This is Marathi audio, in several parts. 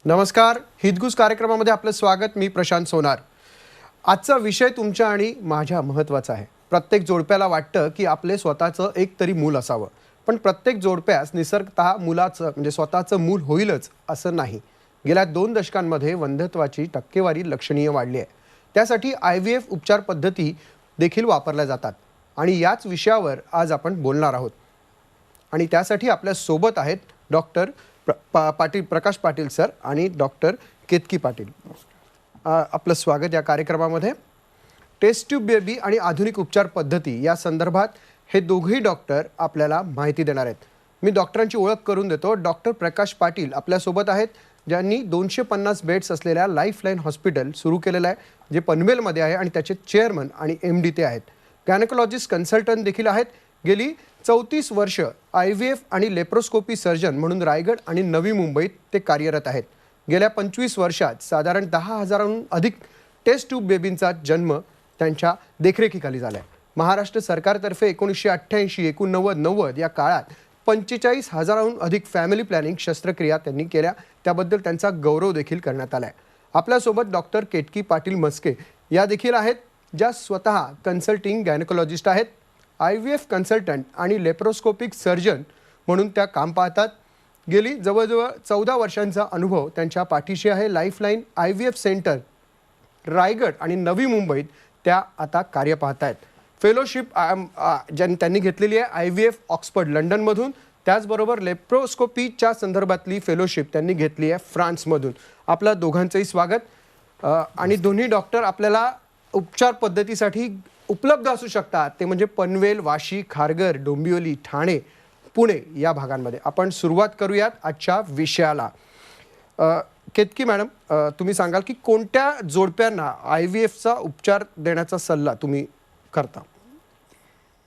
नमस्कार, हितगुज कार्यक्रमामध्ये आपलं स्वागत. मी प्रशांत सोनार. आजचा विषय तुमच्या आणि माझ्या महत्त्वाचा आहे. प्रत्येक जोडप्याला वाटतं की आपले स्वतःचं एक तरी मूल असावं, पण प्रत्येक जोडप्यास निसर्गतः मुलाचं म्हणजे स्वतःचं मूल होईलच असं नाही. गेल्या 2 दशकांमध्ये वंध्यत्वाची टक्केवारी लक्षणीय वाढली आहे. त्यासाठी IVF उपचार पद्धती देखील वापरल्या जातात आणि याच विषयावर आज आपण बोलणार आहोत. आणि त्यासाठी आपल्या सोबत आहेत डॉक्टर प्रकाश पाटील सर आणि डॉक्टर केतकी पाटील. आपलं स्वागत या कार्यक्रमामध्ये. टेस्ट ट्यूब बेबी आणि आधुनिक उपचार पद्धती या संदर्भात हे दोघेही डॉक्टर आपल्याला माहिती देणार आहेत. मी डॉक्टरांची ओळख करून देतो. डॉक्टर प्रकाश पाटील आपल्यासोबत आहेत, ज्यांनी 250 बेड्स असलेल्या लाईफलाईन हॉस्पिटल सुरू केलेलं आहे, जे पनवेलमध्ये आहे आणि त्याचे चेअरमन आणि MD ते आहेत. गायनेकोलॉजिस्ट कन्सल्टंट देखील आहेत. गेली 34 वर्ष IVF आणि लेप्रोस्कोपी सर्जन म्हणून रायगड आणि नवी मुंबईत ते कार्यरत आहेत. गेल्या 25 वर्षात साधारण 10,000हून अधिक टेस्ट ट्यूब बेबींचा जन्म त्यांच्या देखरेखीखाली झाला आहे. महाराष्ट्र सरकारतर्फे 1988-89 या काळात 45,000हून अधिक फॅमिली प्लॅनिंग शस्त्रक्रिया त्यांनी केल्या. त्याबद्दल त्यांचा गौरव देखील करण्यात आला आहे. आपल्यासोबत डॉक्टर केतकी पाटील मस्के या देखील आहेत, ज्या स्वतः कन्सल्टिंग गायनेकोलॉजिस्ट आहेत, IVF कन्सल्टंट आणि लेप्रोस्कोपिक सर्जन म्हणून त्या काम पाहतात. गेली जवळजवळ 14 वर्षांचा अनुभव त्यांच्या पाठीशी आहे. लाईफलाईन IVF सेंटर रायगड आणि नवी मुंबईत त्या आता कार्य पाहत आहेत. फेलोशिप त्यांनी घेतलेली आहे IVF ऑक्सफर्ड लंडनमधून. त्याचबरोबर लेप्रोस्कोपीच्या संदर्भातली फेलोशिप त्यांनी घेतली आहे फ्रान्समधून. आपलं दोघांचंही स्वागत. आणि दोन्ही डॉक्टर आपल्याला उपचार पद्धतीसाठी उपलब्ध असू शकतात, ते म्हणजे पनवेल, वाशी, खारघर, डोंबिवली, ठाणे, पुणे या भागांमध्ये. आपण सुरुवात करूयात आजच्या विषयाला. केतकी मॅडम, तुम्ही सांगाल की कोणत्या जोडप्यांना IVFचा उपचार देण्याचा सल्ला तुम्ही करता?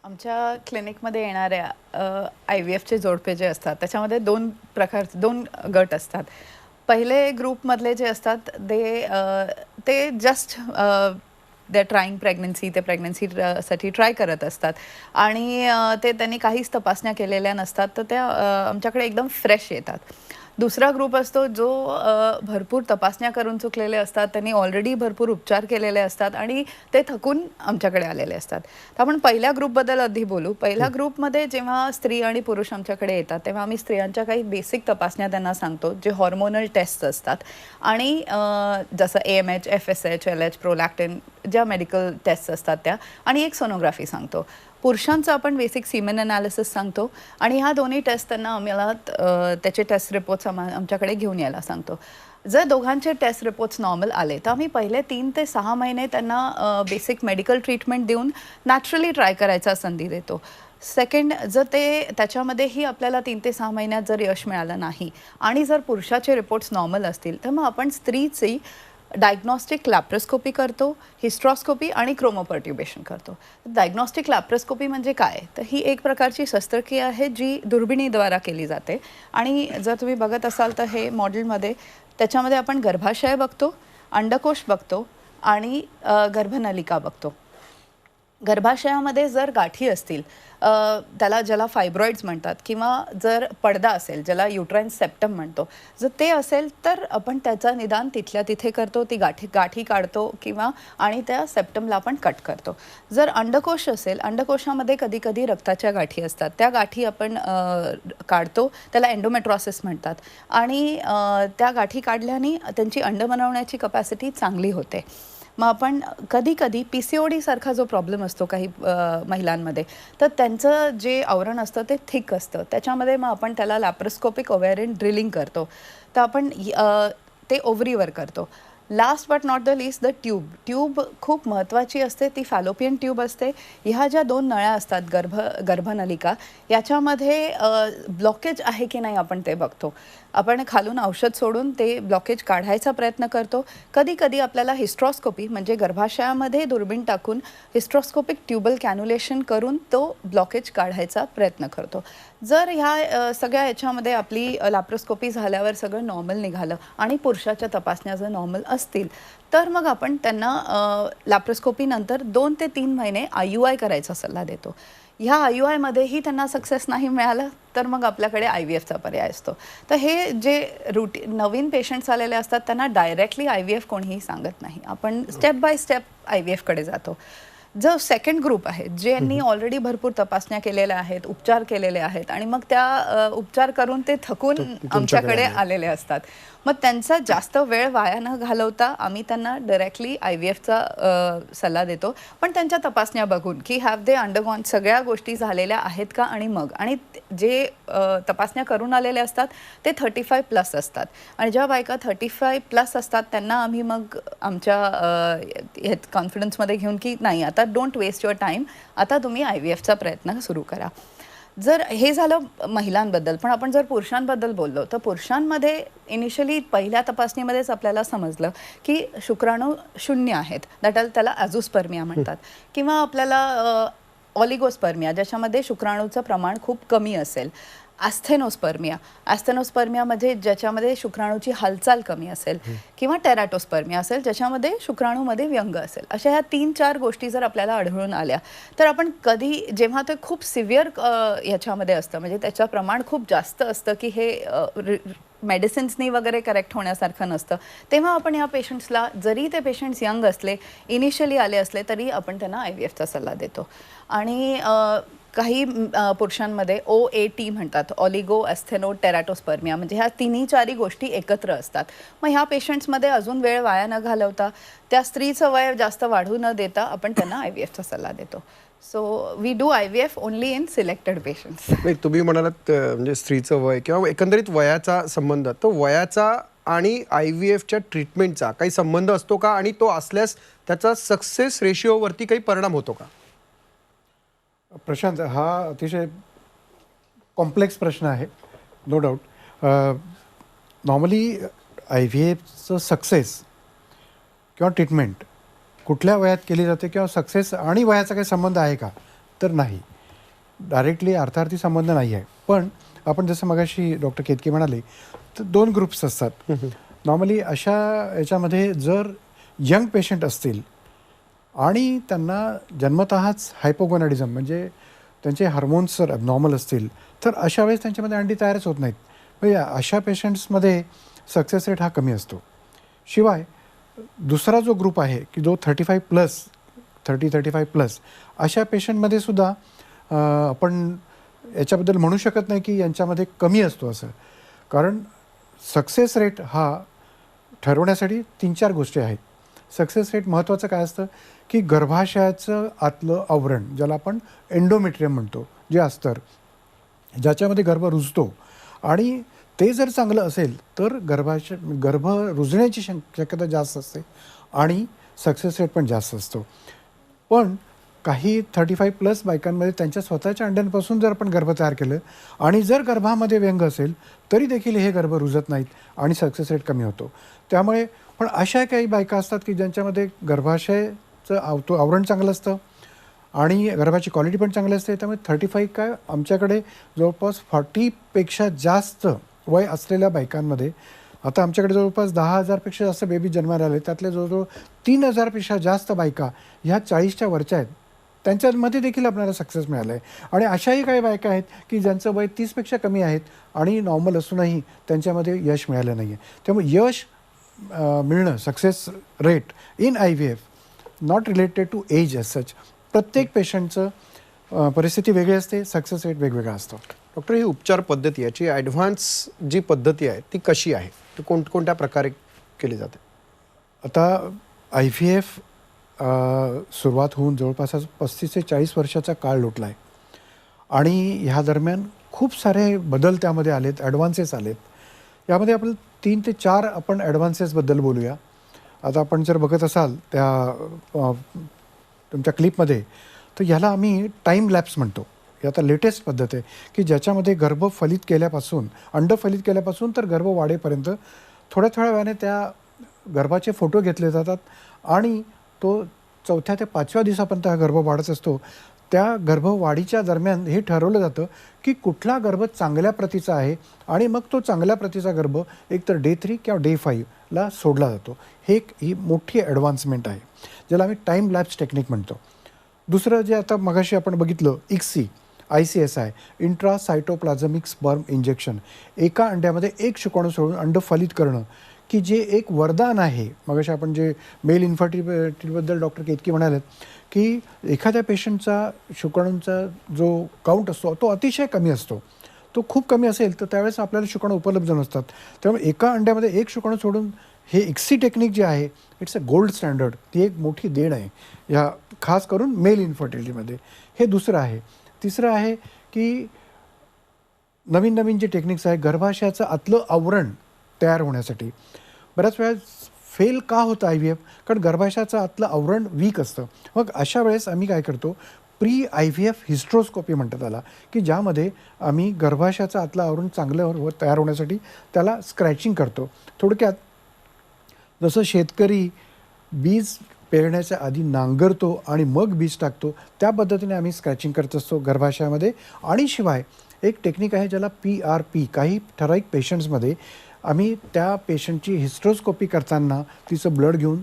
आमच्या क्लिनिकमध्ये येणाऱ्या IVFचे जोडपे जे असतात त्याच्यामध्ये दोन गट असतात. पहिले ग्रुपमधले जे असतात ते जस्ट दे ट्राईंग प्रेग्नन्सी, ते प्रेग्नन्सीसाठी ट्राय करत असतात आणि त्यांनी काहीच तपासण्या केलेल्या नसतात, तर त्या आमच्याकडे एकदम फ्रेश येतात. दुसरा ग्रुप असतो जो भरपूर तपासण्या करून चुकलेले असतात, त्यांनी ऑलरेडी भरपूर उपचार केलेले असतात आणि ते थकून आमच्याकडे आलेले असतात. तर आपण पहिल्या ग्रुपबद्दल आधी बोलू. पहिल्या ग्रुपमध्ये जेव्हा स्त्री आणि पुरुष आमच्याकडे येतात तेव्हा आम्ही स्त्रियांच्या काही बेसिक तपासण्या त्यांना सांगतो, जे हॉर्मोनल टेस्ट असतात आणि जसं AMH, FSH, LH, प्रोलॅक्टिन ज्या मेडिकल टेस्ट असतात त्या, आणि एक सोनोग्राफी सांगतो. पुरुषांचं आपण बेसिक सीमेन अनालिसिस सांगतो आणि ह्या दोन्ही टेस्ट त्यांना आम्हाला त्याचे टेस्ट रिपोर्ट्स आमच्याकडे घेऊन यायला सांगतो. जर दोघांचे टेस्ट रिपोर्ट्स नॉर्मल आले तर आम्ही पहिले 3 ते 6 महिने त्यांना बेसिक मेडिकल ट्रीटमेंट देऊन नॅचरली ट्राय करायचा संधी देतो. सेकंड, जर त्याच्यामध्येही आपल्याला 3 ते 6 महिन्यात जर यश मिळालं नाही आणि जर पुरुषाचे रिपोर्ट्स नॉर्मल असतील तर मग आपण स्त्रीची डायग्नॉस्टिक लॅप्रोस्कोपी करतो, हिस्ट्रॉस्कोपी आणि क्रोमोपर्ट्युबेशन करतो. डायग्नॉस्टिक लॅप्रोस्कोपी म्हणजे काय, तर ही एक प्रकारची शस्त्रक्रिया आहे जी दुर्बिणीद्वारा केली जाते. आणि जर तुम्ही बघत असाल तर हे मॉडेलमध्ये त्याच्यामध्ये आपण गर्भाशय बघतो, अंडकोश बघतो आणि गर्भनलिका बघतो. गर्भाशयामध्ये जर गाठी असतील, ज्याला फायब्रॉइड्स म्हणतात, किंवा जर पडदा असेल ज्याला युट्राइन सेप्टम म्हणतो, जर ते असेल तर आपण त्याचं निदान तिथल्या तिथे करतो, ती गाठी काढतो किंवा आणि त्या सेप्टमला आपण कट करतो. जर अंडकोश असेल, अंडकोशामध्ये कधी कधी रक्ताच्या गाठी असतात, त्या गाठी आपण काढतो, त्याला एंडोमेट्रॉसिस म्हणतात आणि त्या गाठी काढल्याने त्यांची अंड बनवण्याची कपॅसिटी चांगली होते. मग आपण कधी कधी PCOD सारखा जो प्रॉब्लेम असतो काही महिलांमध्ये, तर त्यांचं जे आवरण असतं ते थिक असतं, त्याच्यामध्ये मग आपण त्याला लॅप्रोस्कोपिक ओव्हॅरियन ड्रिलिंग करतो. तर आपण ते ओव्हरीवर करतो. Last but not the least, the tube खूप महत्त्वाची असते. ती फॅलोपियन ट्यूब असते. ह्या ज्या 2 नळ्या असतात, गर्भनलिका, याच्यामध्ये ब्लॉकेज आहे की नाही आपण ते बघतो. आपण खालून औषध सोडून ते ब्लॉकेज काढायचा प्रयत्न करतो. कधी कधी आपल्याला हिस्ट्रॉस्कोपी म्हणजे गर्भाशयामध्ये दुर्बीण टाकून हिस्ट्रॉस्कोपिक ट्यूबल कॅन्युलेशन करून तो ब्लॉकेज काढायचा प्रयत्न करतो. जर ह्या सगळ्या याच्यामध्ये आपली लॅप्रोस्कोपी झाल्यावर सगळं नॉर्मल निघालं आणि पुरुषाच्या तपासण्या जर नॉर्मल असतील तर मग आपण त्यांना लॅप्रोस्कोपी नंतर 2 ते 3 महिने IUI करायचा सल्ला देतो. ह्या IUI मध्येही त्यांना सक्सेस नाही मिळालं तर मग आपल्याकडे IVFचा पर्याय असतो. तर हे जे नवीन पेशंट्स आलेले असतात त्यांना डायरेक्टली IVF कोणीही सांगत नाही. आपण स्टेप बाय स्टेप IVFकडे जातो. जो सेकंड ग्रुप आहे ज्यांनी ऑलरेडी भरपूर तपासण्या केलेल्या आहेत, उपचार केलेले आहेत आणि मग त्या उपचार करून ते थकून आमच्याकडे आलेले असतात. मग त्यांचा जास्त वेळ वाया न घालवता आम्ही त्यांना डायरेक्टली IVFचा सल्ला देतो. पण त्यांच्या तपासण्या बघून की हॅव दे अंडरगॉन सगळ्या गोष्टी झालेल्या आहेत का आणि मग आणि जे तपासण्या करून आलेले असतात ते 35+ असतात आणि ज्या बायका 35+ असतात त्यांना आम्ही मग आमच्या कॉन्फिडन्समध्ये घेऊन की नाही आता डोंट वेस्ट युअर टाईम, आता तुम्ही IVFचा प्रयत्न सुरू करा. जर हे झालं महिलांबद्दल, पण आपण जर पुरुषांबद्दल बोललो तर पुरुषांमध्ये इनिशियली पहिल्या तपासणीमध्येच आपल्याला समजलं की शुक्राणू 0 आहेत, त्याला ॲझोस्पर्मिया म्हणतात किंवा आपल्याला ऑलिगोस्पर्मिया ज्याच्यामध्ये शुक्राणूचं प्रमाण खूप कमी असेल, ॲस्थेनोस्पर्मियामध्ये ज्याच्यामध्ये शुक्राणूची हालचाल कमी असेल किंवा टेराटोस्पर्मिया असेल ज्याच्यामध्ये शुक्राणूमध्ये व्यंग असेल. अशा ह्या 3-4 गोष्टी जर आपल्याला आढळून आल्या तर आपण कधी जेव्हा ते खूप सिव्हिअर ह्याच्यामध्ये असतं म्हणजे त्याचं प्रमाण खूप जास्त असतं की हे मेडिसिन्सनी वगैरे करेक्ट होण्यासारखं नसतं, तेव्हा आपण या पेशंट्सला जरी ते पेशंट्स यंग असले इनिशियली आले असले तरी आपण त्यांना IVFचा सल्ला देतो. आणि काही पुरुषांमध्ये OAT म्हणतात, ऑलिगो ॲस्थेनो टेराटोस्पर्मिया, म्हणजे ह्या 3-4 गोष्टी एकत्र असतात. मग ह्या पेशंट्समध्ये अजून वेळ वाया न घालवता त्या स्त्रीचं वय जास्त वाढू न देता आपण त्यांना IVFचा सल्ला देतो. So we do IVF only in selected patients. नाही, तुम्ही म्हणालात म्हणजे स्त्रीचं वय किंवा एकंदरीत वयाचा संबंध, तो वयाचा आणि IVFच्या ट्रीटमेंटचा काही संबंध असतो का आणि तो असल्यास त्याचा सक्सेस रेशिओवरती काही परिणाम होतो का? प्रशांत, हा अतिशय कॉम्प्लेक्स प्रश्न आहे, नो डाऊट. नॉर्मली IVFचं सक्सेस किंवा ट्रीटमेंट कुठल्या वयात केली जाते किंवा सक्सेस आणि वयाचा काही संबंध आहे का, तर नाही, डायरेक्टली अर्थार्थी संबंध नाही आहे. पण आपण जसं मगाशी डॉक्टर केतकी म्हणाले तर 2 ग्रुप्स असतात नॉर्मली. अशा याच्यामध्ये जर यंग पेशंट असतील आणि त्यांना जन्मतःच हायपोगोनॅडिझम म्हणजे त्यांचे हार्मोन्स जर ॲबनॉर्मल असतील तर अशा वेळेस त्यांच्यामध्ये अंडी तयारच होत नाहीत. म्हणजे अशा पेशंट्समध्ये सक्सेस रेट हा कमी असतो. शिवाय दुसरा जो ग्रुप आहे की जो 35+ अशा पेशंटमध्ये सुद्धा आपण याच्याबद्दल म्हणू शकत नाही की यांच्यामध्ये कमी असतो असं. कारण सक्सेस रेट हा ठरवण्यासाठी 3-4 गोष्टी आहेत. सक्सेस रेट महत्त्वाचं काय असतं की गर्भाशयाचं आतलं आवरण, ज्याला आपण एंडोमेट्रियम म्हणतो, जे अस्तर ज्याच्यामध्ये गर्भ रुजतो, आणि ते जर चांगलं असेल तर गर्भ रुजण्याची शक्यता जास्त असते आणि सक्सेस रेट पण जास्त असतो. पण काही 35+ बायकांमध्ये त्यांच्या स्वतःच्या अंड्यांपासून जर आपण गर्भ तयार केलं आणि जर गर्भामध्ये व्यंग असेल तरी देखील हे गर्भ रुजत नाहीत आणि सक्सेस रेट कमी होतो. त्यामुळे पण अशा काही बायका असतात की ज्यांच्यामध्ये गर्भाशयाचं आवरण चांगलं असतं आणि गर्भाची क्वालिटी पण चांगली असते. त्यामुळे 35 काय आमच्याकडे जवळपास 40पेक्षा जास्त वय असलेल्या बायकांमध्ये आता आमच्याकडे जवळपास 10,000पेक्षा जास्त बेबी जन्माला आले. त्यातले जवळजवळ 3,000पेक्षा जास्त बायका ह्या 40च्या वरच्या आहेत. त्यांच्यामध्ये देखील आपल्याला सक्सेस मिळाला आहे. आणि अशाही काही बायका आहेत की ज्यांचं वय 30पेक्षा कमी आहेत आणि नॉर्मल असूनही त्यांच्यामध्ये यश मिळालं नाही आहे. त्यामुळे यश मिळणं, success rate in IVF not related to age age such. प्रत्येक पेशंटचं परिस्थिती वेगळी असते, सक्सेस रेट वेगवेगळा असतो. डॉक्टर, ही उपचार पद्धती याची ॲडव्हान्स जी पद्धती आहे ती कशी आहे, ती कोणत्या प्रकारे केली जाते? आता IVF सुरुवात होऊन जवळपास 35 ते 40 वर्षाचा काळ लोटला आहे आणि ह्या दरम्यान खूप सारे बदल त्यामध्ये आलेत, ॲडव्हान्सेस आलेत. यामध्ये आपण 3 ते 4 आपण ॲडव्हान्सेसबद्दल बोलूया. आता आपण जर बघत असाल त्या तुमच्या क्लिपमध्ये तर ह्याला आम्ही टाईम लॅप्स म्हणतो. ही आता लेटेस्ट पद्धत आहे की ज्याच्यामध्ये गर्भ फलित केल्यापासून, अंड फलित केल्यापासून तर गर्भ वाढेपर्यंत थोड्या थोड्या वेळाने त्या गर्भाचे फोटो घेतले जातात आणि तो 4थ्या ते 5व्या दिवसापर्यंत हा गर्भ वाढत असतो. त्या गर्भवाढीच्या दरम्यान हे ठरवलं जातं की कुठला गर्भ चांगल्या प्रतीचा आहे आणि मग तो चांगल्या प्रतीचा गर्भ एकतर Day 3 किंवा Day 5ला सोडला जातो. ही मोठी ॲडव्हान्समेंट आहे ज्याला आम्ही टाईम लॅप्स टेक्निक म्हणतो. दुसरं जे आता मगाशी आपण बघितलं ICSI इंट्रासायटोप्लाझमिक स्पर्म इंजेक्शन, एका अंड्यामध्ये एक शुक्राणू सोडून अंड फलित करणं, की जे एक वरदान आहे. मगाशी आपण जे मेल इन्फर्टिलिटीबद्दल डॉक्टर केतकी म्हणालेत की एखाद्या पेशंटचा शुक्राणूंचा जो काउंट असतो तो अतिशय कमी असतो, तो खूप कमी असेल तर त्यावेळेस आपल्याला शुक्राणू उपलब्ध नसतात. त्यामुळे एका अंड्यामध्ये एक शुक्राणू सोडून हे ICSI टेक्निक जे आहे इट्स अ गोल्ड स्टँडर्ड, ती एक मोठी देण आहे या खास करून मेल इन्फर्टिलिटीमध्ये. हे दुसरं आहे. तिसरं आहे की नवीन नवीन जे टेक्निक्स आहे गर्भाशयाचं आतलं आवरण तयार होण्यासाठी. बऱ्याच वेळा फेल का होतं IVF? कारण गर्भाशयाचं आतलं आवरण वीक असतं. मग अशा वेळेस आम्ही काय करतो, प्री IVF हिस्ट्रोस्कोपी म्हणतात त्याला, की ज्यामध्ये आम्ही गर्भाशयाचं आतलं आवरण चांगलं तयार होण्यासाठी त्याला स्क्रॅचिंग करतो. थोडक्यात जसं शेतकरी बीज पेरण्याच्या आधी नांगरतो आणि मग बीज टाकतो, त्या पद्धतीने आम्ही स्क्रॅचिंग करत असतो गर्भाशयामध्ये. आणि शिवाय एक टेक्निक आहे ज्याला PRP, काही ठराविक पेशंट्समध्ये आम्ही त्या पेशंटची हिस्ट्रोस्कोपी करताना तिचं ब्लड घेऊन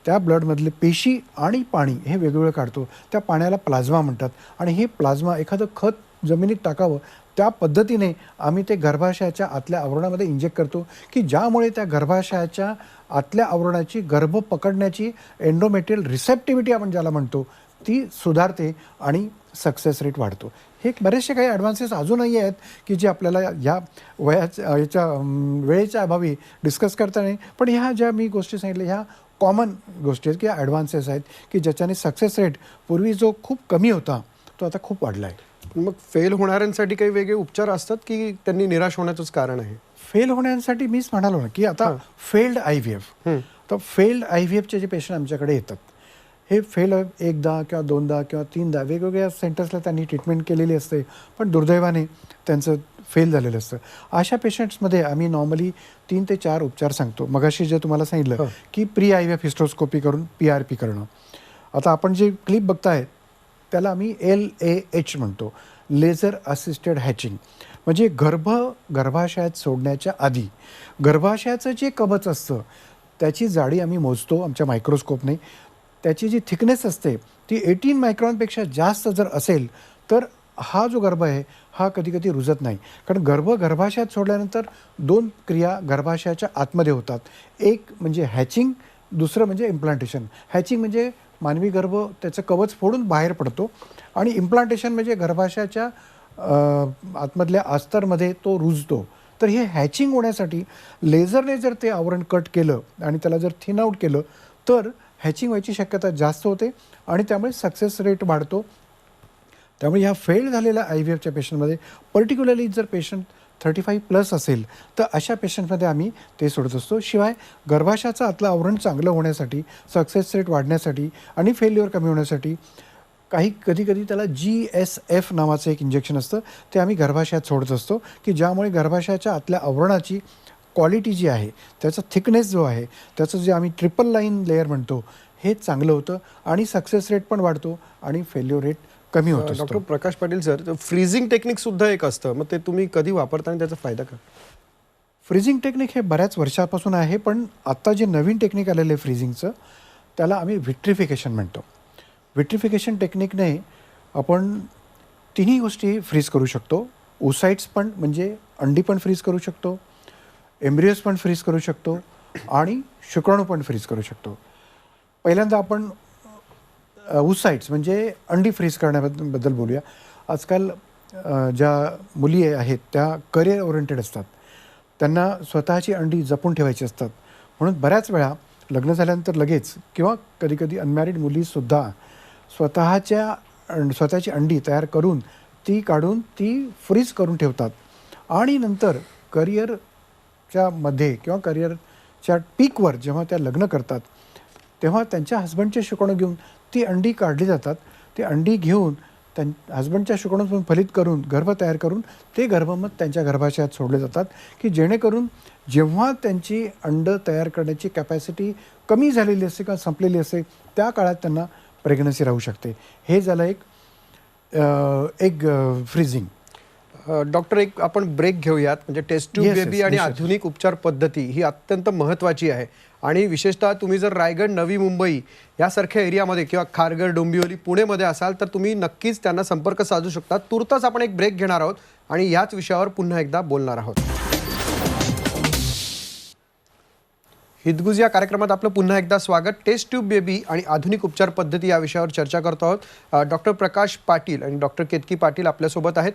त्या ब्लडमधले पेशी आणि पाणी हे वेगवेगळं काढतो. त्या पाण्याला प्लाझ्मा म्हणतात. आणि हे प्लाझ्मा एखादं खत जमिनीत टाकावं त्या पद्धतीने आम्ही ते गर्भाशयाच्या आतल्या आवरणामध्ये इंजेक्ट करतो, की ज्यामुळे त्या गर्भाशयाच्या आतल्या आवरणाची गर्भ पकडण्याची एंडोमेट्रियल रिसेप्टिव्हिटी आपण ज्याला म्हणतो ती सुधारते आणि सक्सेस रेट वाढतो. हे बरेचसे काही ॲडव्हान्सेस अजूनही आहेत की जे आपल्याला या वेळेच्या अभावी डिस्कस करता नाही. पण ह्या ज्या मी गोष्टी सांगितल्या ह्या कॉमन गोष्टी आहेत किंवा ॲडव्हान्सेस आहेत की ज्याच्याने सक्सेस रेट पूर्वी जो खूप कमी होता तो आता खूप वाढला आहे. मग फेल होणाऱ्यांसाठी काही वेगळे उपचार असतात की त्यांनी निराश होण्याचंच कारण आहे? फेल होण्यासाठी मीच म्हणालो ना की आता फेल्ड IVF, तर फेल्ड IVFचे जे पेशंट आमच्याकडे येतात हे फेल एकदा किंवा दोनदा किंवा तीनदा वेगवेगळ्या सेंटर्सला त्यांनी ट्रीटमेंट केलेली असते, पण दुर्दैवाने त्यांचं फेल झालेलं असतं. अशा पेशंट्समध्ये आम्ही नॉर्मली 3 ते 4 उपचार सांगतो. मगाशी जे तुम्हाला सांगितलं की प्री IVF हिस्ट्रोस्कोपी करून PRP करणं. आता आपण जे क्लिप बघताय त्याला आम्ही LAH म्हणतो, लेझर असिस्टेड हॅचिंग. म्हणजे गर्भाशयात सोडण्याच्या आधी गर्भाशयाचं जे कवच असतं त्याची जाडी आम्ही मोजतो आमच्या मायक्रोस्कोपने. त्याची जी थिकनेस असते ती 18 मायक्रॉनपेक्षा जास्त जर असेल तर हा जो गर्भ आहे हा कधी कधी रुजत नाही. कारण गर्भाशयात सोडल्यानंतर 2 क्रिया गर्भाशयाच्या आतमध्ये होतात. एक म्हणजे हॅचिंग, दुसरं म्हणजे इम्प्लांटेशन. हॅचिंग म्हणजे मानवी गर्भ त्याचं कवच फोडून बाहेर पडतो आणि इम्प्लांटेशन म्हणजे गर्भाशयाच्या आतमधल्या अस्तरमध्ये तो रुजतो. तर हे हॅचिंग होण्यासाठी लेझरने जर ते आवरण कट केलं आणि त्याला जर थिन आउट केलं तर हॅचिंग व्हायची शक्यता जास्त होते आणि त्यामुळे सक्सेस रेट वाढतो. त्यामुळे ह्या फेल झालेल्या IVFच्या पेशंटमध्ये पर्टिक्युलरली जर पेशंट 35+ असेल तर अशा पेशंटमध्ये आम्ही ते सोडत असतो. शिवाय गर्भाशयाचं आतलं आवरण चांगलं होण्यासाठी, सक्सेस रेट वाढण्यासाठी आणि फेल्युअर कमी होण्यासाठी कधी त्याला GSF नावाचं एक इंजेक्शन असतं ते आम्ही गर्भाशयात सोडत असतो, की ज्यामुळे गर्भाशयाच्या आतल्या आवरणाची क्वालिटी जी आहे, त्याचा थिकनेस जो आहे, त्याचं जे आम्ही ट्रिपल लाईन लेअर म्हणतो हे चांगलं होतं आणि सक्सेस रेट पण वाढतो आणि फेल्युअर रेट कमी होतो. Doctor Prakash Patil sir, freezing technique सुद्धा एक असतं, मग ते तुम्ही कधी वापरता आणि त्याचा फायदा का? फ्रीजिंग टेक्निक हे बऱ्याच वर्षापासून आहे, पण आत्ता जे नवीन टेक्निक आलेलं आहे फ्रीजिंगचं त्याला आम्ही व्हिट्रिफिकेशन म्हणतो. व्हिट्रिफिकेशन टेक्निकने आपण तिन्ही गोष्टी फ्रीज करू शकतो. ओसाइट्स पण म्हणजे अंडी पण फ्रीज करू शकतो, एम्ब्रियोज पण फ्रीज करू शकतो आणि शुक्राणू पण फ्रीज करू शकतो. पहिल्यांदा आपण ओसाइट्स म्हणजे अंडी फ्रीज करण्याबद्दल बोलूया. आजकाल ज्या मुली आहेत त्या करिअर ओरिएंटेड असतात, त्यांना स्वतःची अंडी जपून ठेवायची असतात. म्हणून बऱ्याच वेळा लग्न झाल्यानंतर लगेच किंवा कधीकधी अनमॅरिड मुलीसुद्धा स्वतःची अंडी तयार करून ती काढून ती फ्रीज करून ठेवतात आणि नंतर करिअरच्या मध्ये किंवा करिअरच्या पीकवर जेव्हा त्या लग्न करतात तेव्हा त्यांच्या हस्बंडचे शुक्राणू घेऊन ती अंडी काढली जातात. ती अंडी घेऊन हस्बंडच्या शुक्राणूतून फलित करून गर्भ तयार करून ते गर्भ मग त्यांच्या गर्भाशयात सोडले जातात, की जेणेकरून जेव्हा त्यांची अंड तयार करण्याची कॅपॅसिटी कमी झालेली असते किंवा संपलेली असते त्या काळात त्यांना प्रेग्नन्सी राहू शकते. हे झालं एक फ्रीजिंग. डॉक्टर, एक आपण ब्रेक घेऊयात. म्हणजे टेस्ट ट्यूब बेबी आणि आधुनिक उपचार पद्धती ही अत्यंत महत्त्वाची आहे आणि विशेषतः तुम्ही जर रायगड, नवी मुंबई यासारख्या एरियामध्ये किंवा खारघर, डोंबिवली, पुणेमध्ये असाल तर तुम्ही नक्कीच त्यांना संपर्क साधू शकता. तुर्तच आपण एक ब्रेक घेणार आहोत आणि याच विषयावर पुन्हा एकदा बोलणार आहोत. हितगुज या कार्यक्रमात आपलं पुन्हा एकदा स्वागत. टेस्ट ट्यूब बेबी आणि आधुनिक उपचार पद्धती या विषयावर चर्चा करतो आहोत. डॉक्टर प्रकाश पाटील आणि डॉक्टर केतकी पाटील आपल्यासोबत आहेत.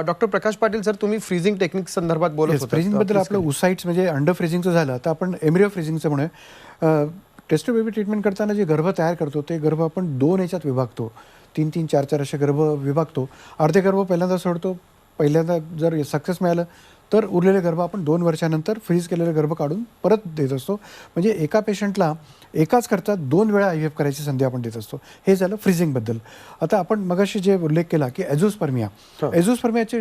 डॉक्टर प्रकाश पाटील सर, तुम्ही फ्रीजिंग टेक्निक संदर्भात बोलत होता. फ्रीजिंगबद्दल आपलं उसाइट्स म्हणजे अंडर फ्रीजिंगचं झालं, आता आपण एम्ब्रिओ फ्रीजिंगचं म्हणूया. टेस्ट ट्यूब बेबी ट्रीटमेंट करताना जे गर्भ तयार करतो ते गर्भ आपण 2 याच्यात विभागतो. 3-3, 4-4 असे गर्भ विभागतो. अर्धे गर्भ पहिल्यांदा सोडतो. पहिल्यांदा जर सक्सेस मिळालं तर उरलेले गर्भ आपण 2 वर्षानंतर फ्रीज केलेले गर्भ काढून परत देत असतो. म्हणजे एका पेशंटला एकाच खर्चात 2 वेळा IVF करायची संधी आपण देत असतो. हे झालं फ्रीजिंगबद्दल. आता आपण मगाशी जे उल्लेख केला की एझोस्पर्मिया, एझोस्पर्मियाचे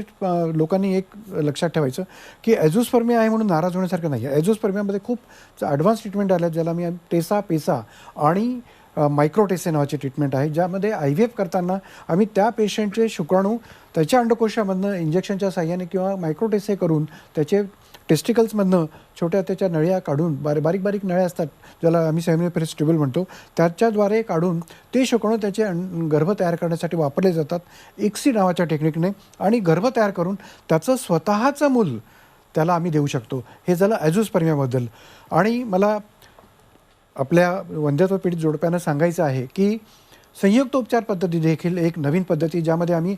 लोकांनी एक लक्षात ठेवायचं की एझोस्पर्मिया आहे म्हणून नाराज होण्यासारखं नाही आहे. एझोस्पर्मियामध्ये खूप ॲडव्हान्स ट्रीटमेंट आल्या ज्याला मी टेसा, पेसा आणि मायक्रोटेसे नावाची ट्रीटमेंट आहे, ज्यामध्ये IVF करताना आम्ही त्या पेशंटचे शुक्राणू त्याच्या अंडकोशामधनं इंजेक्शनच्या साह्याने किंवा मायक्रोटेसे करून त्याचे टेस्टिकल्समधनं छोट्या त्याच्या नळ्या काढून बारीक बारीक नळ्या असतात ज्याला आम्ही सेमिनिफेरस ट्यूब्यूल म्हणतो, त्याच्याद्वारे काढून ते शुक्राणू त्याचे गर्भ तयार करण्यासाठी वापरले जातात ICSI नावाच्या टेक्निकने. आणि गर्भ तयार करून त्याचं स्वतःचं मूल त्याला आम्ही देऊ शकतो. हे झालं एझोस्पर्मियाबद्दल. आणि मला आपल्या वंध्यत्व पीडित जोडप्यांना सांगायचं आहे की संयुक्त उपचार पद्धती देखील एक नवीन पद्धती, ज्यामध्ये आम्ही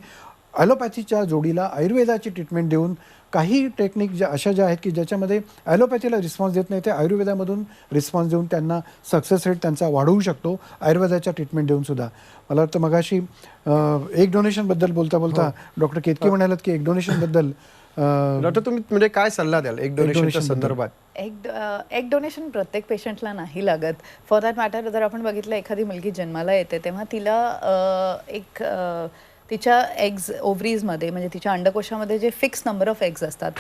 ॲलोपॅथीच्या जोडीला आयुर्वेदाची ट्रीटमेंट देऊन काही टेक्निक ज्या अशा ज्या आहेत की ज्याच्यामध्ये ॲलोपॅथीला रिस्पॉन्स देत नाही ते आयुर्वेदामधून रिस्पॉन्स देऊन त्यांना सक्सेस रेट त्यांचा वाढवू शकतो आयुर्वेदाच्या ट्रीटमेंट देऊन. मला वाटतं मगाशी एक डोनेशनबद्दल बोलता डॉक्टर केतकी म्हणालात की एक डोनेशनबद्दल डॉक्टर तुम्ही म्हणजे काय सल्ला द्याल एक डोनेशनच्या संदर्भात? एक डोनेशन प्रत्येक पेशंटला नाही लागत. फॉर दॅट मॅटर जर आपण बघितलं एखादी मुलगी जन्माला येते तेव्हा तिला तिच्या एग्ज ओव्हरीजमध्ये म्हणजे तिच्या अंडकोशामध्ये जे फिक्स नंबर ऑफ एग्ज असतात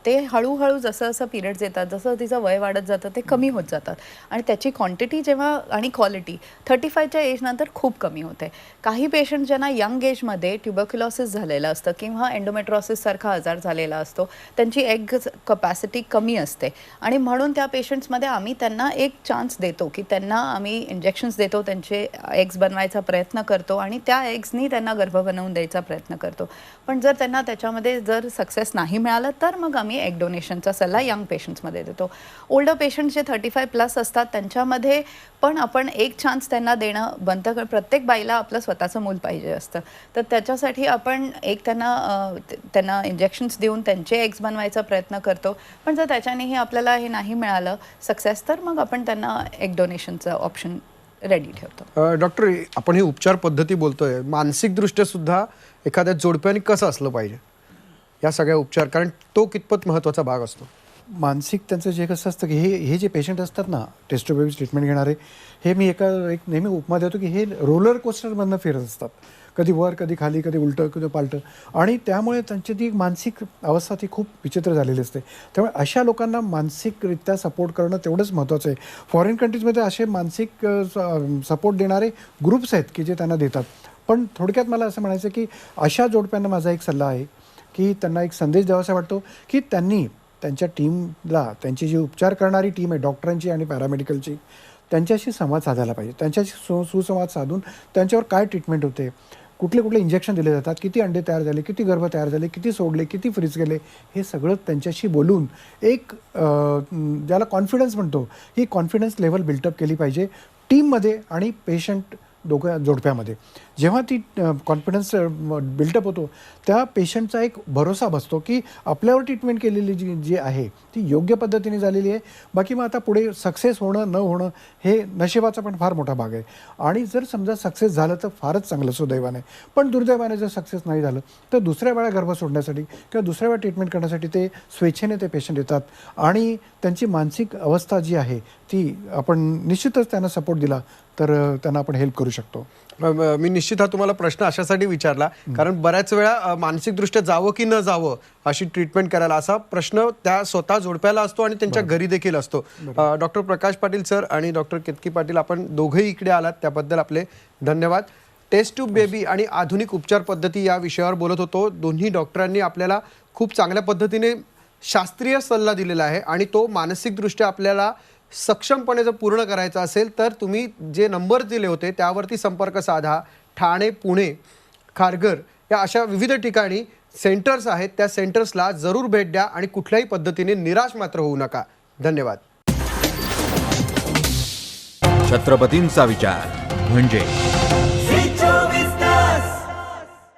ते हळूहळू जसं जसं पिरियड्स येतात जसं तिचं वय वाढत जातं ते कमी होत जातात. आणि त्याची क्वांटिटी जेव्हा आणि क्वालिटी 35च्या एजनंतर खूप कमी होते. काही पेशंट ज्यांना यंग एजमध्ये ट्युबरक्युलोसिस झालेलं असतं किंवा एंडोमेट्रोसिससारखा आजार झालेला असतो, त्यांची एग कपॅसिटी कमी असते आणि म्हणून त्या पेशंट्समध्ये आम्ही त्यांना एक चान्स देतो की त्यांना आम्ही इंजेक्शन्स देतो, त्यांचे एग्स बनवायचा प्रयत्न करतो आणि त्या एग्सनी त्यांना गर्भ बनवून द्यायचा प्रयत्न करतो. पण जर त्यांना त्याच्यामध्ये जर सक्सेस नाही मिळालं तर मग आम्ही एग डोनेशनचा सल्ला यंग पेशंट्समध्ये देतो. ओल्डर पेशंट्स जे 35+ असतात त्यांच्यामध्ये पण आपण एक चान्स त्यांना देणं बनतं. प्रत्येक बाईला आपलं स्वतःचं मूल पाहिजे असतं, तर त्याच्यासाठी आपण एक त्यांना इंजेक्शन्स देऊन त्यांचे एग्स बनवायचा प्रयत्न करतो. पण जर त्याच्यानेही आपल्याला हे नाही मिळालं सक्सेस तर मग आपण त्यांना एग डोनेशनचं ऑप्शन रेडी ठेवतो. डॉक्टर, आपण ही उपचार पद्धती बोलतोय, मानसिकदृष्ट्या सुद्धा एखाद्या जोडप्याने कसं असलं पाहिजे या सगळ्या उपचार, कारण तो कितपत महत्त्वाचा भाग असतो? मानसिक त्यांचं जे कसं असतं की हे जे पेशंट असतात ना टेस्ट ट्यूब बेबी ट्रीटमेंट घेणारे, हे मी एक नेहमी उपमा देतो की हे रोलर कोस्टरमधनं फिरत असतात, कधी वर कधी खाली, कधी उलटं कधी पालटं. आणि त्यामुळे त्यांची ती मानसिक अवस्था ती खूप विचित्र झालेली असते. त्यामुळे अशा लोकांना मानसिकरित्या सपोर्ट करणं तेवढंच महत्त्वाचं आहे. फॉरेन कंट्रीजमध्ये असे मानसिक सपोर्ट देणारे ग्रुप्स आहेत की जे त्यांना देतात. पण थोडक्यात मला असं म्हणायचं की अशा जोडप्यांना माझा एक सल्ला आहे की त्यांना एक संदेश द्यावासा वाटतो की त्यांनी त्यांच्या टीमला, त्यांची जी उपचार करणारी टीम आहे डॉक्टरांची आणि पॅरामेडिकलची, त्यांच्याशी संवाद साधायला पाहिजे. त्यांच्याशी सुसंवाद साधून त्यांच्यावर काय ट्रीटमेंट होते, कुठले कुठले इंजेक्शन दिले जातात, किती अंडे तयार झाले, किती गर्भ तयार झाले, किती सोडले, किती फ्रीज केले, हे सगळं त्यांच्याशी बोलून एक ज्याला कॉन्फिडन्स म्हणतो, ही कॉन्फिडन्स लेवल बिल्टअप केली पाहिजे टीममध्ये आणि पेशंट जोडप्यामध्ये. जेव्हा ती कॉन्फिडन्स बिल्टअप होतो त्या पेशंटचा एक भरोसा बसतो की आपल्यावर ट्रीटमेंट केलेली जी आहे ती योग्य पद्धतीने झालेली आहे. बाकी मग आता पुढे सक्सेस होणं न होणं हे नशिबाचा पण फार मोठा भाग आहे. आणि जर समजा सक्सेस झालं तर फारच चांगलं सुदैवाने, पण दुर्दैवाने जर सक्सेस नाही झालं तर दुसऱ्या वेळा गर्भ सोडण्यासाठी किंवा दुसऱ्या वेळा ट्रीटमेंट करण्यासाठी ते स्वेच्छेने ते पेशंट येतात. आणि त्यांची मानसिक अवस्था जी आहे ती आपण निश्चितच त्यांना सपोर्ट दिला तर त्यांना आपण हेल्प करू शकतो. मी निश्चित हा तुम्हाला प्रश्न अशासाठी विचारला कारण बऱ्याच वेळा मानसिकदृष्ट्या जावं की न जावं अशी ट्रीटमेंट करायला असा प्रश्न त्या स्वतः जोडप्याला असतो आणि त्यांच्या घरी देखील असतो. डॉक्टर प्रकाश पाटील सर आणि डॉक्टर केतकी पाटील, आपण दोघेही इकडे आलात त्याबद्दल आपले धन्यवाद. टेस्ट ट्यूब बेबी आणि आधुनिक उपचार पद्धती या विषयावर बोलत होतो. दोन्ही डॉक्टरांनी आपल्याला खूप चांगल्या पद्धतीने शास्त्रीय सल्ला दिलेला आहे आणि तो मानसिकदृष्ट्या आपल्याला सक्षमपणे जर पूर्ण करायचं असेल तर तुम्ही जे नंबर दिले होते त्यावरती संपर्क साधा. ठाणे, पुणे, खारघर या अशा विविध ठिकाणी सेंटर्स आहेत, त्या सेंटर्सला जरूर भेट द्या आणि कुठल्याही पद्धतीने निराश मात्र होऊ नका. धन्यवाद. छत्रपतींचा विचार म्हणजे